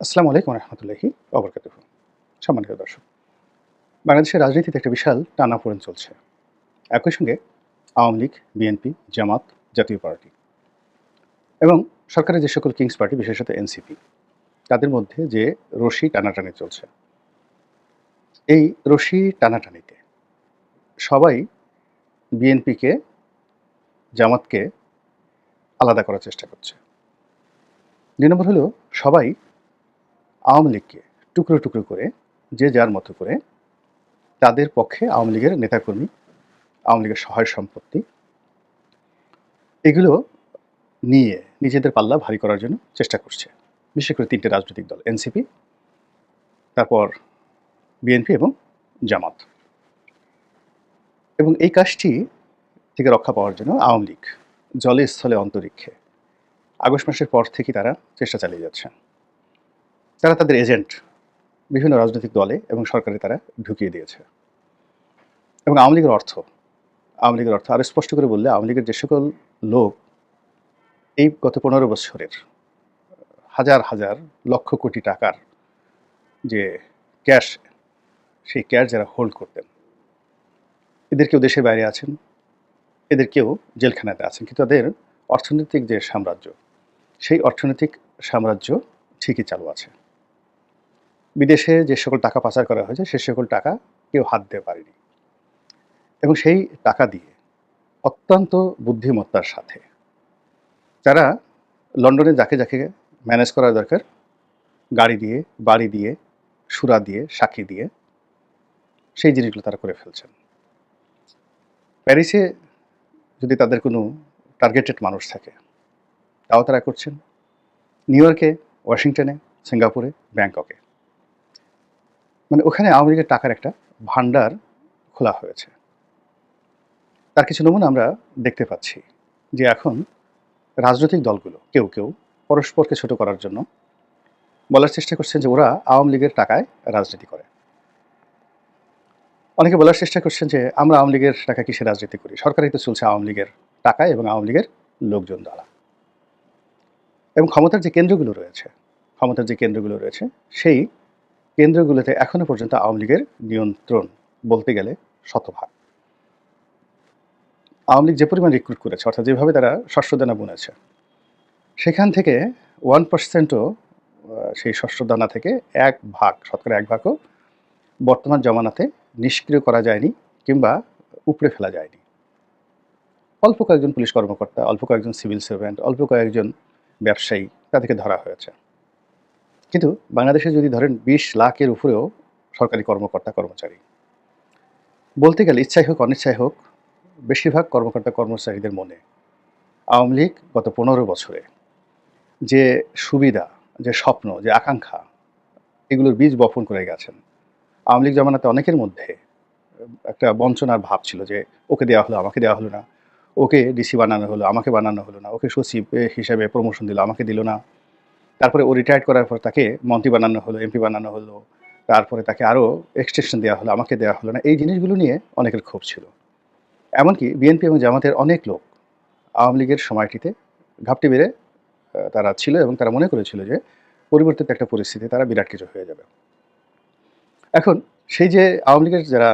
আসসালামু আলাইকুম রহমতুল্লাহি ওবরকাতুহু। সম্মানিত দর্শক, বাংলাদেশের রাজনীতিতে একটা বিশাল টানাপোড়েন চলছে। একই সঙ্গে আওয়ামী লীগ, বিএনপি, জামাত, জাতীয় পার্টি এবং সরকারের যে সকল কিংস পার্টি, বিশেষত এনসিপি, তাদের মধ্যে যে রশি টানাটানি চলছে, এই রশি টানাটানিতে সবাই বিএনপিকে, জামাতকে আলাদা করার চেষ্টা করছে। ২ নম্বর হলো সবাই আওয়ামী লীগকে টুকরো টুকরো করে, যে যার মতো করে তাদের পক্ষে আওয়ামী লীগের নেতাকর্মী, আওয়ামী লীগের সহায় সম্পত্তি এগুলো নিয়ে নিজেদের পাল্লা ভারী করার জন্য চেষ্টা করছে। বিশেষ করে ৩টে রাজনৈতিক দল, এনসিপি, তারপর বিএনপি এবং জামাত। এবং এই কাজটি থেকে রক্ষা পাওয়ার জন্য আওয়ামী লীগ জলে স্থলে অন্তরিক্ষে আগস্ট মাসের পর থেকেই তারা চেষ্টা চালিয়ে যাচ্ছে। তারা তাদের এজেন্ট বিভিন্ন রাজনৈতিক দলে এবং সরকারে তারা ঢুকিয়ে দিয়েছে। এবং আওয়ামী লীগের অর্থ আরও স্পষ্ট করে বললে, আওয়ামী লীগের যে সকল লোক এই গত ১৫ বছরের হাজার হাজার লক্ষ কোটি টাকার যে ক্যাশ, সেই ক্যাশ যারা হোল্ড করতেন, এদের কেউ দেশের বাইরে আছেন, এদের কেউ জেলখানাতে আছেন, কিন্তু তাদের অর্থনৈতিক যে সাম্রাজ্য, সেই অর্থনৈতিক সাম্রাজ্য ঠিকই চালু আছে। বিদেশে যে সকল টাকা পাচার করা হয়েছে, সে সকল টাকা কেউ হাত দিতে পারেনি। এবং সেই টাকা দিয়ে অত্যন্ত বুদ্ধিমত্তার সাথে তারা লন্ডনে যাকে যাকে ম্যানেজ করা দরকার, গাড়ি দিয়ে, বাড়ি দিয়ে, সুরা দিয়ে, সাক্ষী দিয়ে সেই জিনিসগুলো তারা করে ফেলছেন। প্যারিসে যদি তাদের কোনো টার্গেটেড মানুষ থাকে, তাও তারা করছেন। নিউ ইয়র্কে, ওয়াশিংটনে, সিঙ্গাপুরে, ব্যাংককে, মানে ওখানে আওয়ামী লীগের টাকার একটা ভান্ডার খোলা হয়েছে। তার কিছু নমুনা আমরা দেখতে পাচ্ছি যে এখন রাজনৈতিক দলগুলো কেউ কেউ পরস্পরকে ছোট করার জন্য বলার চেষ্টা করছেন যে ওরা আওয়ামী লীগের টাকায় রাজনীতি করে। অনেকে বলার চেষ্টা করছেন যে আমরা আওয়ামী লীগের টাকা কিসে রাজনীতি করি, সরকারই তো চলছে আওয়ামী লীগের টাকায় এবং আওয়ামী লীগের লোকজন দ্বারা। এবং ক্ষমতার যে কেন্দ্রগুলো রয়েছে সেই কেন্দ্রগুলোতে এখনো পর্যন্ত আওয়ামী লীগের নিয়ন্ত্রণ বলতে গেলে শতভাগ। আওয়ামী লীগ যে পরিমাণ রিক্রুট করেছে, অর্থাৎ যেভাবে তারা শস্যদানা বুনেছে, সেখান থেকে 1%ও সেই শস্যদানা থেকে 1 ভাগ, শতকরা 1 ভাগও বর্তমান জমানাতে নিষ্ক্রিয় করা যায়নি কিংবা উপড়ে ফেলা যায়নি। অল্প কয়েকজন পুলিশ কর্মকর্তা, অল্প কয়েকজন সিভিল সার্ভেন্ট, অল্প কয়েকজন ব্যবসায়ী, তাদেরকে ধরা হয়েছে। কিন্তু বাংলাদেশে যদি ধরেন ২০ লাখের উপরেও সরকারি কর্মকর্তা কর্মচারী, বলতে গেলে ইচ্ছাই হোক অনিচ্ছাই হোক, বেশিরভাগ কর্মকর্তা কর্মচারীদের মনে আওয়ামী লীগ গত ১৫ বছরে যে সুবিধা, যে স্বপ্ন, যে আকাঙ্ক্ষা, এগুলোর বীজ বপন করে গেছেন। আওয়ামী লীগ জমানাতে অনেকের মধ্যে একটা বঞ্চনার ভাব ছিল যে ওকে দেওয়া হলো, আমাকে দেওয়া হলো না, ওকে ডিসি বানানো হলো, আমাকে বানানো হলো না, ওকে সচিব হিসেবে প্রমোশন দিল, আমাকে দিল না। তারপরে ও রিটায়ার্ড করার পর তাকে মন্ত্রী বানানো হলো, এমপি বানানো হলো, তারপরে তাকে আরও এক্সটেনশন দেওয়া হলো, আমাকে দেওয়া হলো না। এই জিনিসগুলো নিয়ে অনেকের ক্ষোভ ছিল। এমনকি বিএনপি এবং জামাতের অনেক লোক আওয়ামী লীগের সময়টিতে ঘাপটি বেড়ে তারা ছিল এবং তারা মনে করেছিল যে পরিবর্তিত একটা পরিস্থিতি তারা বিরাট কিছু হয়ে যাবে। এখন সেই যে আওয়ামী লীগের যারা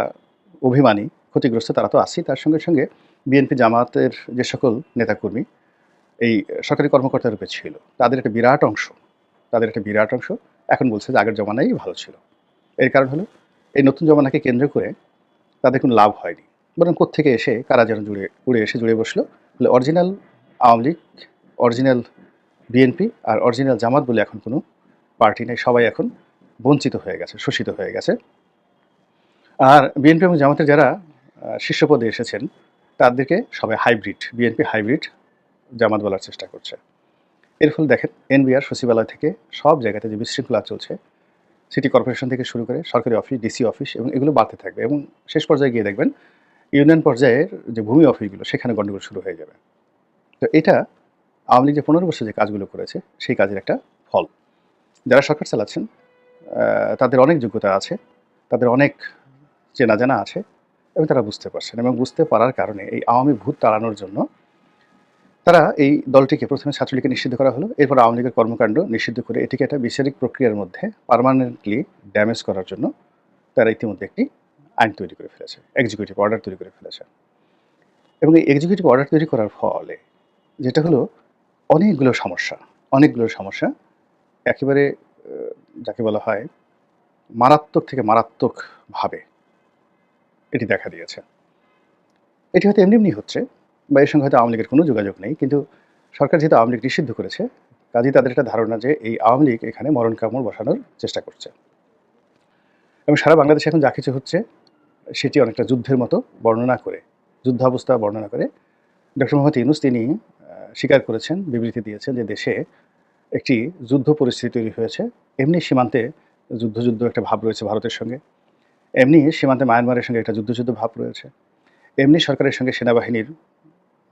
অভিমানী, ক্ষতিগ্রস্ত, তারা তো আছেই, তার সঙ্গে সঙ্গে বিএনপি জামাতের যে সকল নেতাকর্মী এই সরকারি কর্মকর্তার রূপে ছিল, তাদের একটা বিরাট অংশ এখন বলছে যে আগের জমানাই ভালো ছিল। এর কারণ হলো এই নতুন জমানাকে কেন্দ্র করে তাদের কোনো লাভ হয়নি, বরং কোত্থেকে এসে কারা যেন উড়ে এসে জুড়ে বসলো। বলে original Awami League, original BNP আর অরিজিনাল জামাত বলে এখন কোনো পার্টি নেই। সবাই এখন বঞ্চিত হয়ে গেছে, শোষিত হয়ে গেছে। আর বিএনপি এবং জামাতের যারা শীর্ষ পদে এসেছেন, তাদেরকে সবাই হাইব্রিড, বিএনপি হাইব্রিড জামাত বলার চেষ্টা করছে। এর ফলে দেখেন এনবিআর সচিবালয় থেকে সব জায়গাতে যে বিশৃঙ্খলা চলছে, সিটি কর্পোরেশন থেকে শুরু করে সরকারি অফিস, ডিসি অফিস, এবং এগুলো বাড়তে থাকবে এবং শেষ পর্যায়ে গিয়ে দেখবেন ইউনিয়ন পর্যায়ের যে ভূমি অফিসগুলো, সেখানে গণ্ডগোল শুরু হয়ে যাবে। তো এটা আওয়ামী লীগ যে ১৫ বছর যে কাজগুলো করেছে, সেই কাজের একটা ফল। যারা সরকার চালাচ্ছেন তাদের অনেক যোগ্যতা আছে, তাদের অনেক চেনা জানা আছে এবং তারা বুঝতে পারছেন, এবং বুঝতে পারার কারণে এই আওয়ামী ভূত তাড়ানোর জন্য তারা এই দলটিকে প্রথমে ছাত্রলীগকে নিষিদ্ধ করা হলো, এরপর আওয়ামী লীগের কর্মকাণ্ড নিষিদ্ধ করে এটিকে একটা বিচারিক প্রক্রিয়ার মধ্যে পার্মানেন্টলি ড্যামেজ করার জন্য তারা ইতিমধ্যে একটি আইন তৈরি করে ফেলেছে, এক্সিকিউটিভ অর্ডার তৈরি করে ফেলেছে। এবং এই এক্সিকিউটিভ অর্ডার তৈরি করার ফলে যেটা হলো অনেকগুলো সমস্যা একেবারে যাকে বলা হয় মারাত্মক থেকে মারাত্মকভাবে এটি দেখা দিয়েছে। এটি হয়তো এমনি হচ্ছে বা এর সঙ্গে হয়তো আওয়ামী লীগের কোনো যোগাযোগ নেই, কিন্তু সরকার যেহেতু আওয়ামী লীগ নিষিদ্ধ করেছে, কাজেই তাদের একটা ধারণা যে এই আওয়ামী লীগ এখানে মরণ কামড় বসানোর চেষ্টা করছে। এবং সারা বাংলাদেশে এখন যা কিছু হচ্ছে সেটি অনেকটা যুদ্ধের মতো যুদ্ধাবস্থা বর্ণনা করে ডক্টর মোহাম্মদ ইউনূস তিনি স্বীকার করেছেন, বিবৃতি দিয়েছেন যে দেশে একটি যুদ্ধ পরিস্থিতি তৈরি হয়েছে। এমনি সীমান্তে যুদ্ধ একটা ভাব রয়েছে ভারতের সঙ্গে, এমনি সীমান্তে মায়ানমারের সঙ্গে একটা যুদ্ধ ভাব রয়েছে, এমনি সরকারের সঙ্গে সেনাবাহিনীর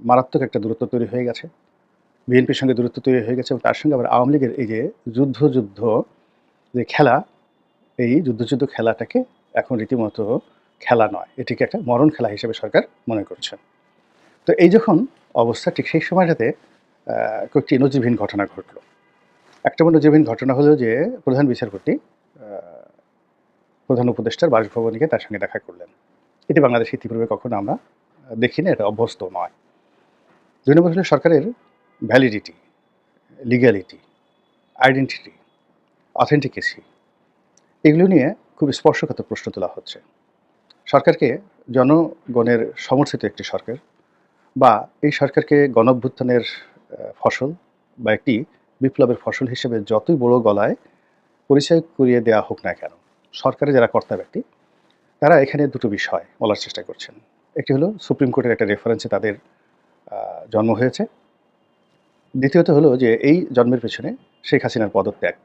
মারাত্মক একটা দূরত্ব তৈরি হয়ে গেছে, বিএনপির সঙ্গে দূরত্ব তৈরি হয়ে গেছে এবং তার সঙ্গে আবার আওয়ামী লীগের এই যে যুদ্ধ যে খেলা, এই যুদ্ধ খেলাটাকে এখন রীতিমতো খেলা নয়, এটিকে একটা মরণ খেলা হিসেবে সরকার মনে করছেন। তো এই যখন অবস্থা, ঠিক সেই সময়টাতে কয়েকটি নজিরবিহীন ঘটনা ঘটল। একটা নজিরবিহীন ঘটনা হলো যে প্রধান বিচারপতি প্রধান উপদেষ্টার বাসভবনে গিয়ে তার সঙ্গে দেখা করলেন। এটি বাংলাদেশে ইতিপূর্বে কখনো আমরা দেখিনি, এটা অভ্যস্ত নয়। ২ নম্বর হলো সরকারের ভ্যালিডিটি, লিগ্যালিটি, আইডেন্টিটি, অথেন্টিকেসি, এগুলো নিয়ে খুব স্পর্শকাতর প্রশ্ন তোলা হচ্ছে। সরকারকে জনগণের সমর্থিত একটি সরকার বা এই সরকারকে গণঅভ্যুত্থানের ফসল বা একটি বিপ্লবের ফসল হিসেবে যতই বড় গলায় পরিচয় করিয়ে দেওয়া হোক না কেন, সরকারের যারা কর্তা ব্যক্তি তারা এখানে দুটো বিষয় বলার চেষ্টা করছেন। একটি হলো সুপ্রিম কোর্টের একটা রেফারেন্সে তাদের জন্ম হয়েছে, দ্বিতীয়ত হলো যে এই জন্মের পেছনে শেখ হাসিনার পদত্যাগ,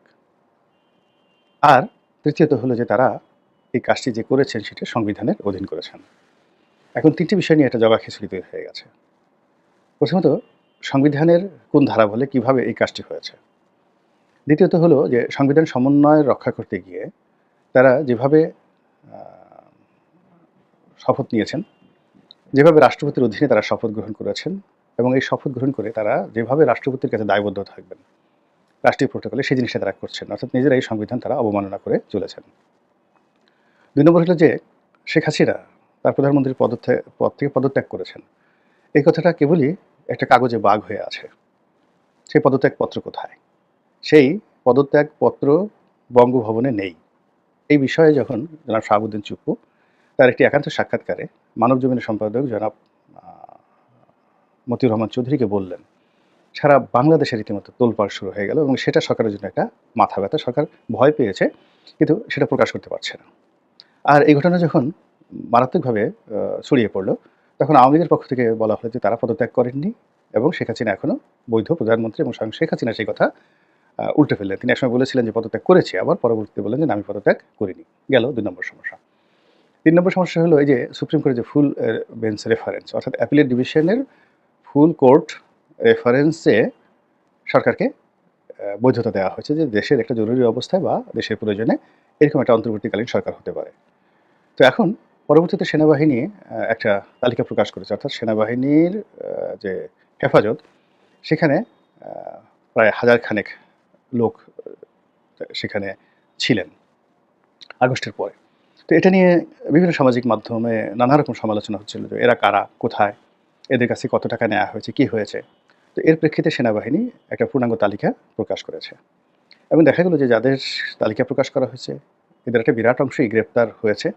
আর তৃতীয়ত হলো যে তারা এই কাজটি যে করেছেন সেটা সংবিধানের অধীন করেছেন। এখন ৩টি বিষয় নিয়ে একটা জগাখিচুড়ি তৈরি হয়ে গেছে। প্রথমত সংবিধানের কোন ধারা বলে কিভাবে এই কাজটি হয়েছে, দ্বিতীয়ত হলো যে সংবিধান সমন্বয় রক্ষা করতে গিয়ে তারা যেভাবে শপথ নিয়েছেন, যেভাবে রাষ্ট্রপতির অধীনে তারা শপথ গ্রহণ করেছেন এবং এই শপথ গ্রহণ করে তারা যেভাবে রাষ্ট্রপতির কাছে দায়বদ্ধ থাকবেন রাষ্ট্রীয় প্রোটোকলে, সেই জিনিসটা তারা করছেন, অর্থাৎ নিজেরাই সংবিধান তারা অবমাননা করে চলেছেন। ২ নম্বর হলো যে শেখ হাসিনা তার প্রধানমন্ত্রীর পদ থেকে পদত্যাগ করেছেন, এই কথাটা কেবলই একটা কাগজে বাগ হয়ে আছে। সেই পদত্যাগপত্র কোথায়? সেই পদত্যাগপত্র বঙ্গভবনে নেই। এই বিষয়ে যখন জনাব শাহাবুদ্দিন চুপ্পু তার একটি একান্ত সাক্ষাৎকারে মানবজমিনের সম্পাদক জনাব মতিউর রহমান চৌধুরীকে বললেন, সারা বাংলাদেশে রীতিমতো তোলপাড় শুরু হয়ে গেল এবং সেটা সরকারের জন্য একটা মাথা ব্যথা। সরকার ভয় পেয়েছে, কিন্তু সেটা প্রকাশ করতে পারছে না। আর এই ঘটনা যখন মারাত্মকভাবে ছড়িয়ে পড়ল, তখন আওয়ামী লীগের পক্ষ থেকে বলা হলো যে তারা পদত্যাগ করেননি এবং শেখ হাসিনা এখনও বৈধ প্রধানমন্ত্রী, এবং স্বয়ং শেখ হাসিনা সেই কথা উল্টে ফেললেন। তিনি একসময় বলেছিলেন যে পদত্যাগ করেছি, আবার পরবর্তীতে বললেন যে আমি পদত্যাগ করিনি। গেল ২ নম্বর সমস্যা। ৩ নম্বর সমস্যা হলো এই যে সুপ্রিম কোর্টের যে ফুল বেঞ্চ রেফারেন্স, অর্থাৎ অ্যাপিলেট ডিভিশনের ফুল কোর্ট রেফারেন্সে সরকারকে বৈধতা দেওয়া হয়েছে যে দেশের একটা জরুরি অবস্থায় বা দেশের প্রয়োজনে এরকম একটা অন্তর্বর্তীকালীন সরকার হতে পারে। তো এখন পরবর্তীতে সেনাবাহিনী একটা তালিকা প্রকাশ করেছে, অর্থাৎ সেনাবাহিনীর যে হেফাজত, সেখানে প্রায় ১,০০০ খানেক লোক সেখানে ছিলেন আগস্টের পরে। তো এটা নিয়ে বিভিন্ন সামাজিক মাধ্যমে নানা রকম সমালোচনা হচ্ছিল যে এরা কারা, কোথায়, এদের কাছে কত টাকা নেওয়া হয়েছে, কী হয়েছে। তো এর প্রেক্ষিতে সেনাবাহিনী একটা পূর্ণাঙ্গ তালিকা প্রকাশ করেছে এবং দেখা গেল যে যাদের তালিকা প্রকাশ করা হয়েছে এদের একটা বিরাট অংশই গ্রেপ্তার হয়েছে,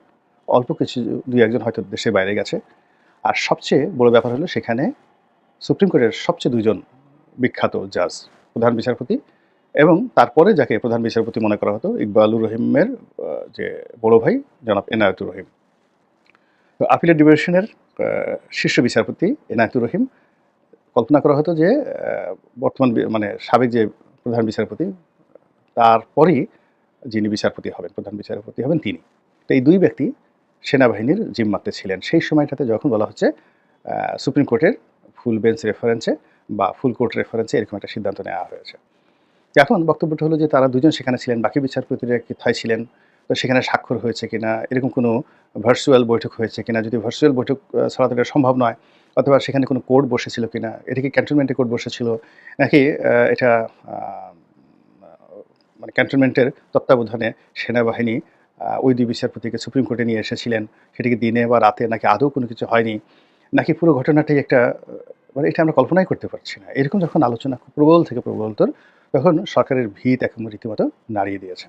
অল্প কিছু ২-১ জন হয়তো দেশের বাইরে গেছে। আর সবচেয়ে বড় ব্যাপার হলো সেখানে সুপ্রিম কোর্টের সবচেয়ে ২ জন বিখ্যাত জাজ, প্রধান বিচারপতি এবং তারপরে যাকে প্রধান বিচারপতি মনে করা হতো ইকবালুর রহিমের যে বড় ভাই জনাব এনায়েতুর রহিম। তো আপিলেট ডিভিশনের শীর্ষ বিচারপতি এনায়েতুর রহিম, কল্পনা করা হতো যে বর্তমান মানে সাবেক যে প্রধান বিচারপতি তারপরই যিনি বিচারপতি হবেন, প্রধান বিচারপতি হবেন তিনি। তো এই ২ ব্যক্তি সেনাবাহিনীর জিম্মাতে ছিলেন সেই সময়টাতে, যখন বলা হচ্ছে সুপ্রিম কোর্টের ফুল বেঞ্চ রেফারেন্সে বা ফুল কোর্ট রেফারেন্সে এরকম একটা সিদ্ধান্ত নেওয়া হয়েছে। এখন বক্তব্যটা হলো যে তারা ২ জন সেখানে ছিলেন, বাকি বিচারপতিরা কোথায় ছিলেন, তো সেখানে স্বাক্ষর হয়েছে কিনা, এরকম কোনো ভার্চুয়াল বৈঠক হয়েছে কিনা, যদি ভার্চুয়াল বৈঠক ছাড়া তো এটা সম্ভব নয়, অথবা সেখানে কোনো কোর্ট বসেছিল কিনা, এটা কি ক্যান্টনমেন্টে কোর্ট বসেছিল নাকি এটা আ মানে ক্যান্টনমেন্টের তত্ত্বাবধানে সেনাবাহিনী ওই ২ বিচারপতিকে সুপ্রিম কোর্টে নিয়ে এসেছিলেন, সেটা কি দিনে বা রাতে নাকি আদৌ কোনো কিছু হয়নি? নাকি পুরো ঘটনাটাই একটা মানে এটা আমরা কল্পনাই করতে পারছি না। এরকম যখন আলোচনা প্রবল থেকে প্রবলতর, তখন সরকারের ভিত একদম রীতিমতো নাড়িয়ে দিয়েছে।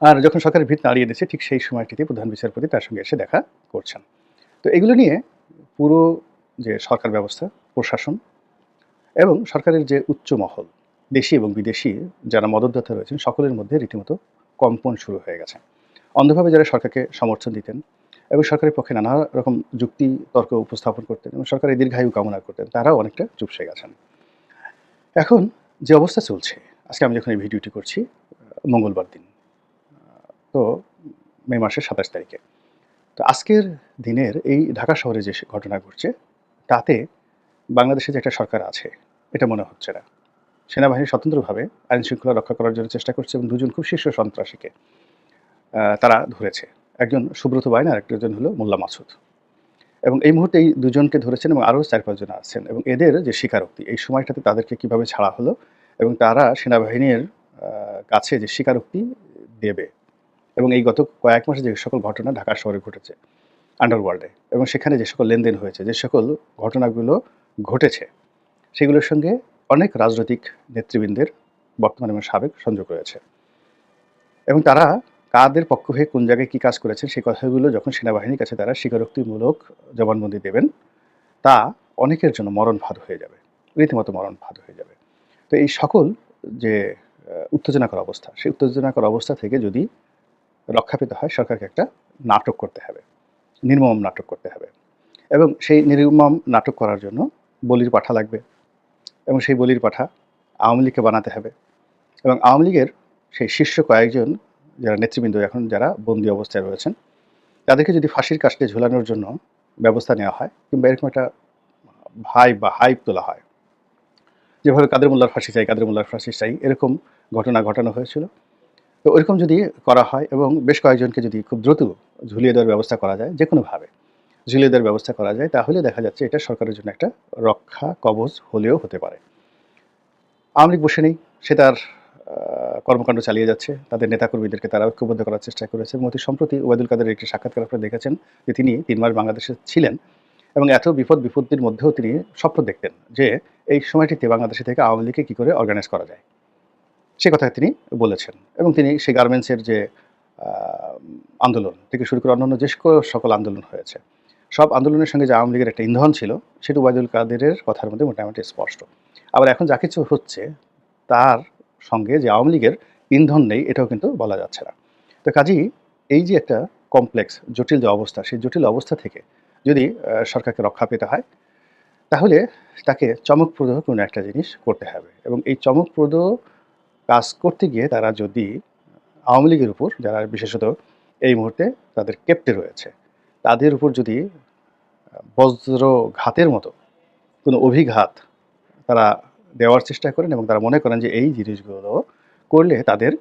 আর যখন সরকারের ভিত নাড়িয়ে দিয়েছে ঠিক সেই সময়টিতে প্রধান বিচারপতি তার সঙ্গে এসে দেখা করছেন। তো এগুলো নিয়ে পুরো যে সরকার ব্যবস্থা, প্রশাসন এবং সরকারের যে উচ্চ মহল, দেশি এবং বিদেশি যারা মদতদাতা রয়েছেন সকলের মধ্যে রীতিমতো কম্পন শুরু হয়ে গেছে। অন্ধভাবে যারা সরকারকে সমর্থন দিতেন এবং সরকারের পক্ষে নানা রকম যুক্তি তর্ক উপস্থাপন করতেন এবং সরকারের দীর্ঘায়ু কামনা করতেন, তারাও অনেকটা চুপসে গেছেন। এখন যে অবস্থা চলছে, আজকে আমি যখন এই ভিডিওটি করছি মঙ্গলবার দিন, তো মে মাসের ২৭ তারিখে। তো আজকের দিনের এই ঢাকা শহরে যে ঘটনা ঘটছে, তাতে বাংলাদেশে যে একটা সরকার আছে, এটা মনে হচ্ছে না। সেনাবাহিনী স্বতন্ত্রভাবে আইনশৃঙ্খলা রক্ষা করার জন্য চেষ্টা করছে এবং দুজন খুব শীর্ষ সন্ত্রাসীকে তারা ধরেছে। একজন সুব্রত বাইন আর একজন হলো মোল্লা মাসুদ। এবং এই মুহূর্তে এই দুজনকে ধরেছেন এবং আরও ৪-৫ জন আছেন এবং এদের যে স্বীকারোক্তি, এই সময়টাতে তাদেরকে কিভাবে ছাড়া হলো এবং তারা সেনাবাহিনীর কাছে যে স্বীকারোক্তি দেবে এবং এই গত কয়েক মাসে যে সকল ঘটনা ঢাকা শহরে ঘটেছে আন্ডারওয়ার্ল্ডে এবং সেখানে যে সকল লেনদেন হয়েছে, যে সকল ঘটনাগুলো ঘটেছে, সেগুলোর সঙ্গে অনেক রাজনৈতিক নেতৃবৃন্দের বর্তমান এবং সাবেক সংযোগ রয়েছে এবং তারা কাদের পক্ষ হয়ে কোন জায়গায় কী কাজ করেছেন সেই কথাগুলো যখন সেনাবাহিনীর কাছে তারা স্বীকারোক্তিমূলক জবানবন্দি দেবেন, তা অনেকের জন্য মরণ ফাঁদ হয়ে যাবে, রীতিমতো মরণ ফাঁদ হয়ে যাবে। তো এই সকল যে উত্তেজনাকর অবস্থা, সেই উত্তেজনাকর অবস্থা থেকে যদি রক্ষা পেতে হয় সরকারকে একটা নাটক করতে হবে, নির্মম নাটক করতে হবে এবং সেই নির্মম নাটক করার জন্য বলির পাঠা লাগবে এবং সেই বলির পাঠা আওয়ামী লীগকে বানাতে হবে এবং আওয়ামী লীগের সেই শীর্ষ কয়েকজন যারা নেতৃবৃন্দ এখন যারা বন্দী অবস্থায় রয়েছেন, তাদেরকে যদি ফাঁসির কাস্টে ঝুলানোর জন্য ব্যবস্থা নেওয়া হয় কিংবা এরকম একটা ভাইব বা হাইপ তোলা হয়, যেভাবে কাদের মোল্লার ফাঁসি চাই, কাদের মোল্লার ফাঁসি চাই, এরকম ঘটনা ঘটানো হয়েছিল। তো ওইরকম যদি করা হয় এবং বেশ কয়েকজনকে যদি খুব দ্রুত ঝুলিয়ে দেওয়ার ব্যবস্থা করা যায়, যেকোনোভাবে ঝুলিয়ে দেওয়ার ব্যবস্থা করা যায়, তাহলে দেখা যাচ্ছে এটা সরকারের জন্য একটা রক্ষা কবচ হলেও হতে পারে। আওয়ামী লীগ বসে নেই, সে তার কর্মকাণ্ড চালিয়ে যাচ্ছে, তাদের নেতাকর্মীদেরকে তারা ঐক্যবদ্ধ করার চেষ্টা করেছে এবং অতি সম্প্রতি ওবায়দুল কাদেরের একটি সাক্ষাৎকার আপনারা দেখেছেন যে তিনি ৩ মাস বাংলাদেশে ছিলেন এবং এত বিপত্তির মধ্যেও তিনি স্বপ্ন দেখতেন যে এই সময়টিতে বাংলাদেশে থেকে আওয়ামী লীগকে কী করে অর্গানাইজ করা যায়, সে কথা তিনি বলেছেন এবং তিনি সেই গার্মেন্টসের যে আন্দোলন থেকে শুরু করে অন্যান্য যে সকল আন্দোলন হয়েছে, সব আন্দোলনের সঙ্গে যে আওয়ামী লীগের একটা ইন্ধন ছিল, সেটা ওবায়দুল কাদেরের কথার মধ্যে মোটামুটি স্পষ্ট। আবার এখন যা কিছু হচ্ছে তার সঙ্গে যে আওয়ামী লীগের ইন্ধন নেই, এটাও কিন্তু বলা যাচ্ছে না। তো কাজেই এই যে একটা কমপ্লেক্স জটিল যে অবস্থা, সেই জটিল অবস্থা থেকে যদি সরকারকে রক্ষা পেতে হয়, তাহলে তাকে চমকপ্রদ কোনো একটা জিনিস করতে হবে এবং এই চমকপ্রদ কাজ করতে গিয়ে তারা যদি আওয়ামী লীগের উপর, যারা বিশেষত এই মুহূর্তে তাদের কেপ্টে রয়েছে, তাদের উপর যদি বজ্রঘাতের মতো কোনো অভিঘাত তারা দেওয়ার চেষ্টা করেন এবং তারা মনে করেন যে এই জিনিসগুলো করলে তাদের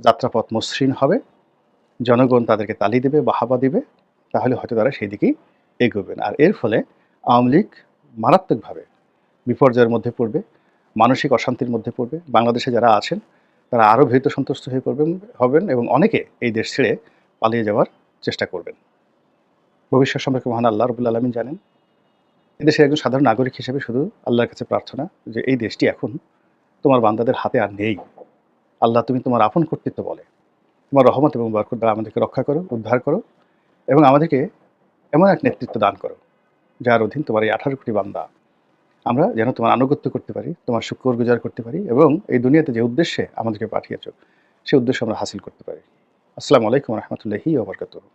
যাত্রাপথ মসৃণ হবে, জনগণ তাদেরকে তালি দেবে, বাহাবা দিবে, তাহলে হয়তো তারা সেই দিকেই এগোবেন। আর এর ফলে আওয়ামী লীগ মারাত্মকভাবে বিপর্যয়ের মধ্যে পড়বে, মানসিক অশান্তির মধ্যে পড়বে। বাংলাদেশে যারা আছেন তারা আরও ভীত সন্ত্রস্ত হয়ে হবেন এবং অনেকে এই দেশ ছেড়ে পালিয়ে যাওয়ার চেষ্টা করবেন। ভবিষ্যৎ সম্পর্কে মহান আল্লাহ রাব্বুল আলামিন জানেন। এদেশের একজন সাধারণ নাগরিক হিসেবে শুধু আল্লাহর কাছে প্রার্থনা যে এই দেশটি এখন তোমার বান্দাদের হাতে আর নেই। আল্লাহ তুমি তোমার আপন কর্তৃত্ব বলে তোমার রহমত এবং বরকত দ্বারা আমাদেরকে রক্ষা করো, উদ্ধার করো এবং আমাদেরকে এমন এক নেতৃত্ব দান করো যার অধীন তোমার এই ১৮ কোটি বান্দা আমরা যেন তোমার আনুগত্য করতে পারি, তোমার শুকরগুজার করতে পারি এবং এই দুনিয়াতে যে উদ্দেশ্যে আমাদেরকে পাঠিয়েছ সেই উদ্দেশ্য আমরা হাসিল করতে পারি। আসসালামু আলাইকুম ওয়া রাহমাতুল্লাহি ওয়া বারাকাতুহু।